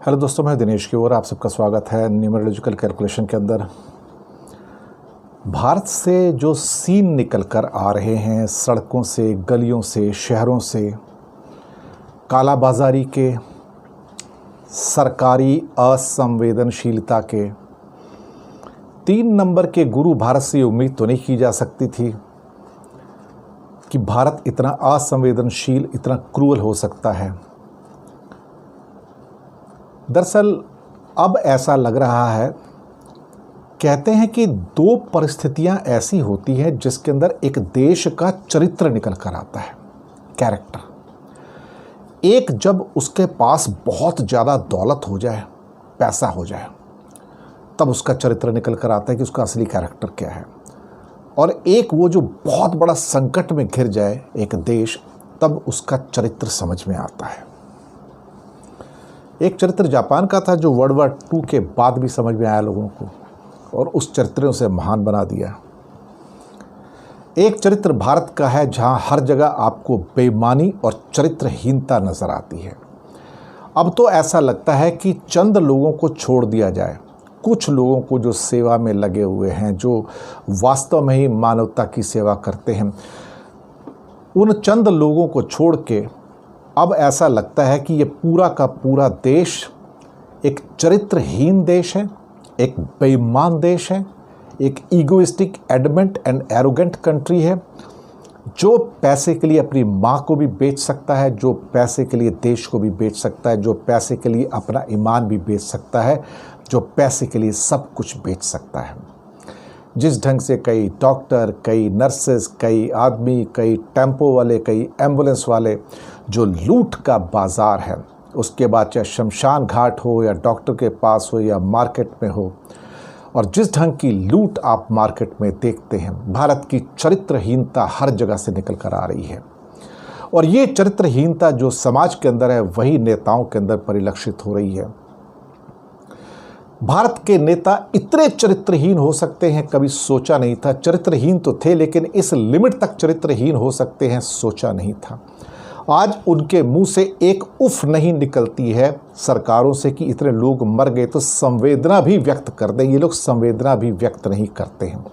Hello दोस्तों, मैं दिनेश की ओर आप सबका स्वागत है न्यूमरोलॉजिकल कैलकुलेशन के अंदर। भारत से जो सीन निकल कर आ रहे हैं, सड़कों से, गलियों से, शहरों से, कालाबाजारी के, सरकारी असंवेदनशीलता के, 3 नंबर के गुरु भारत से उम्मीद तो नहीं की जा सकती थी कि भारत इतना असंवेदनशील, इतना क्रूअल हो सकता है। दरअसल अब ऐसा लग रहा है, कहते हैं कि 2 परिस्थितियां ऐसी होती हैं जिसके अंदर एक देश का चरित्र निकल कर आता है, कैरेक्टर। एक, जब उसके पास बहुत ज़्यादा दौलत हो जाए, पैसा हो जाए, तब उसका चरित्र निकल कर आता है कि उसका असली कैरेक्टर क्या है। और एक वो जो बहुत बड़ा संकट में घिर जाए एक देश, तब उसका चरित्र समझ में आता है। एक चरित्र जापान का था जो वर्ल्ड वॉर 2 के बाद भी समझ में आया लोगों को, और उस चरित्र ने उसे महान बना दिया। एक चरित्र भारत का है जहां हर जगह आपको बेईमानी और चरित्रहीनता नजर आती है। अब तो ऐसा लगता है कि चंद लोगों को छोड़ दिया जाए, कुछ लोगों को जो सेवा में लगे हुए हैं, जो वास्तव में ही मानवता की सेवा करते हैं, उन चंद लोगों को छोड़ के अब ऐसा लगता है कि ये पूरा का पूरा देश एक चरित्रहीन देश है, एक बेईमान देश है, एक egoistic, adamant and arrogant country है, जो पैसे के लिए अपनी माँ को भी बेच सकता है, जो पैसे के लिए देश को भी बेच सकता है, जो पैसे के लिए अपना ईमान भी बेच सकता है, जो पैसे के लिए सब कुछ बेच सकता है। जिस ढंग से कई डॉक्टर, कई नर्सेस, कई आदमी, कई टेम्पो वाले, कई एम्बुलेंस वाले, जो लूट का बाज़ार है, उसके बाद चाहे शमशान घाट हो या डॉक्टर के पास हो या मार्केट में हो, और जिस ढंग की लूट आप मार्केट में देखते हैं, भारत की चरित्रहीनता हर जगह से निकल कर आ रही है। और ये चरित्रहीनता जो समाज के अंदर है, वही नेताओं के अंदर परिलक्षित हो रही है। भारत के नेता इतने चरित्रहीन हो सकते हैं, कभी सोचा नहीं था। चरित्रहीन तो थे, लेकिन इस लिमिट तक चरित्रहीन हो सकते हैं, सोचा नहीं था। आज उनके मुंह से एक उफ नहीं निकलती है सरकारों से कि इतने लोग मर गए, तो संवेदना भी व्यक्त कर दें। ये लोग संवेदना भी व्यक्त नहीं करते हैं,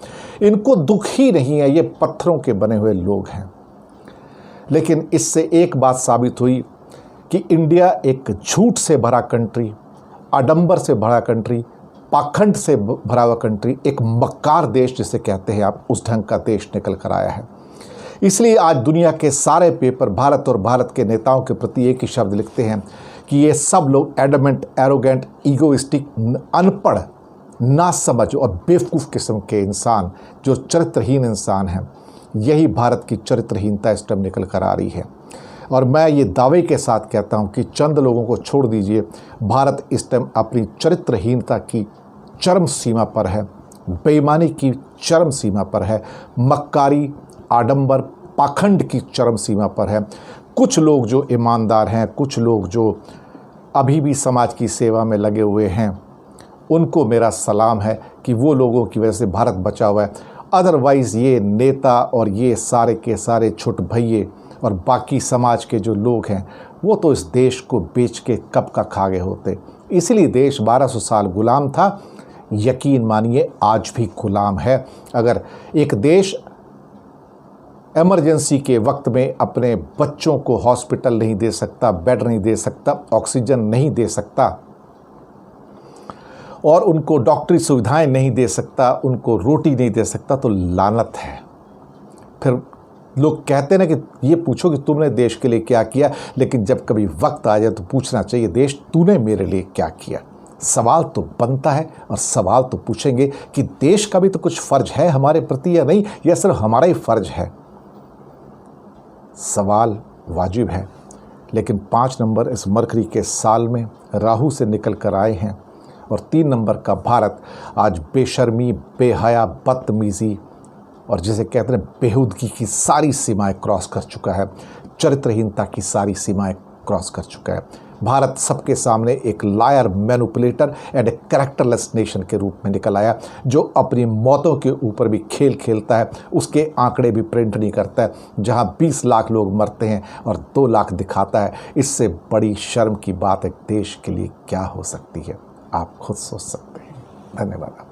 इनको दुख ही नहीं है, ये पत्थरों के बने हुए लोग हैं। लेकिन इससे एक बात साबित हुई कि इंडिया एक झूठ से भरा कंट्री, आडंबर से भरा कंट्री, पाखंड से भरा हुआ कंट्री, एक मक्कार देश जिसे कहते हैं आप, उस ढंग का देश निकल कर आया है। इसलिए आज दुनिया के सारे पेपर भारत और भारत के नेताओं के प्रति एक ही शब्द लिखते हैं कि ये सब लोग एडमेंट, एरोगेंट, ईगोइस्टिक, अनपढ़, नासमझ और बेवकूफ़ किस्म के इंसान, जो चरित्रहीन इंसान हैं। यही भारत की चरित्रहीनता इस टाइम निकल कर आ रही है। और मैं ये दावे के साथ कहता हूँ कि चंद लोगों को छोड़ दीजिए, भारत इस टाइम अपनी चरित्रहीनता की चरम सीमा पर है, बेईमानी की चरम सीमा पर है, मक्कारी, आडंबर, पाखंड की चरम सीमा पर है। कुछ लोग जो ईमानदार हैं, कुछ लोग जो अभी भी समाज की सेवा में लगे हुए हैं, उनको मेरा सलाम है कि वो लोगों की वजह से भारत बचा हुआ है। अदरवाइज़ ये नेता और ये सारे के सारे छोट भैये और बाकी समाज के जो लोग हैं, वो तो इस देश को बेच के कब का खा गए होते। इसीलिए देश 1200 साल गुलाम था। यकीन मानिए आज भी गुलाम है। अगर एक देश इमरजेंसी के वक्त में अपने बच्चों को हॉस्पिटल नहीं दे सकता, बेड नहीं दे सकता, ऑक्सीजन नहीं दे सकता, और उनको डॉक्टरी सुविधाएं नहीं दे सकता, उनको रोटी नहीं दे सकता, तो लानत है। फिर लोग कहते हैं ना कि ये पूछो कि तुमने देश के लिए क्या किया, लेकिन जब कभी वक्त आ जाए तो पूछना चाहिए, देश तूने मेरे लिए क्या किया। सवाल तो बनता है, और सवाल तो पूछेंगे कि देश का भी तो कुछ फ़र्ज है हमारे प्रति या नहीं, या सिर्फ हमारा ही फ़र्ज है। सवाल वाजिब है। लेकिन 5 नंबर इस मरकरी के साल में राहु से निकल कर आए हैं, और 3 नंबर का भारत आज बेशर्मी, बेहया, बदतमीज़ी और जिसे कहते हैं बेहूदगी की सारी सीमाएं क्रॉस कर चुका है, चरित्रहीनता की सारी सीमाएं क्रॉस कर चुका है। भारत सबके सामने एक liar, manipulator and a characterless nation के रूप में निकल आया, जो अपनी मौतों के ऊपर भी खेल खेलता है, उसके आंकड़े भी प्रिंट नहीं करता है। जहां 20 लाख लोग मरते हैं और 2 लाख दिखाता है, इससे बड़ी शर्म की बात एक देश के लिए क्या हो सकती है? आप खुद सोच सकते हैं। धन्यवाद।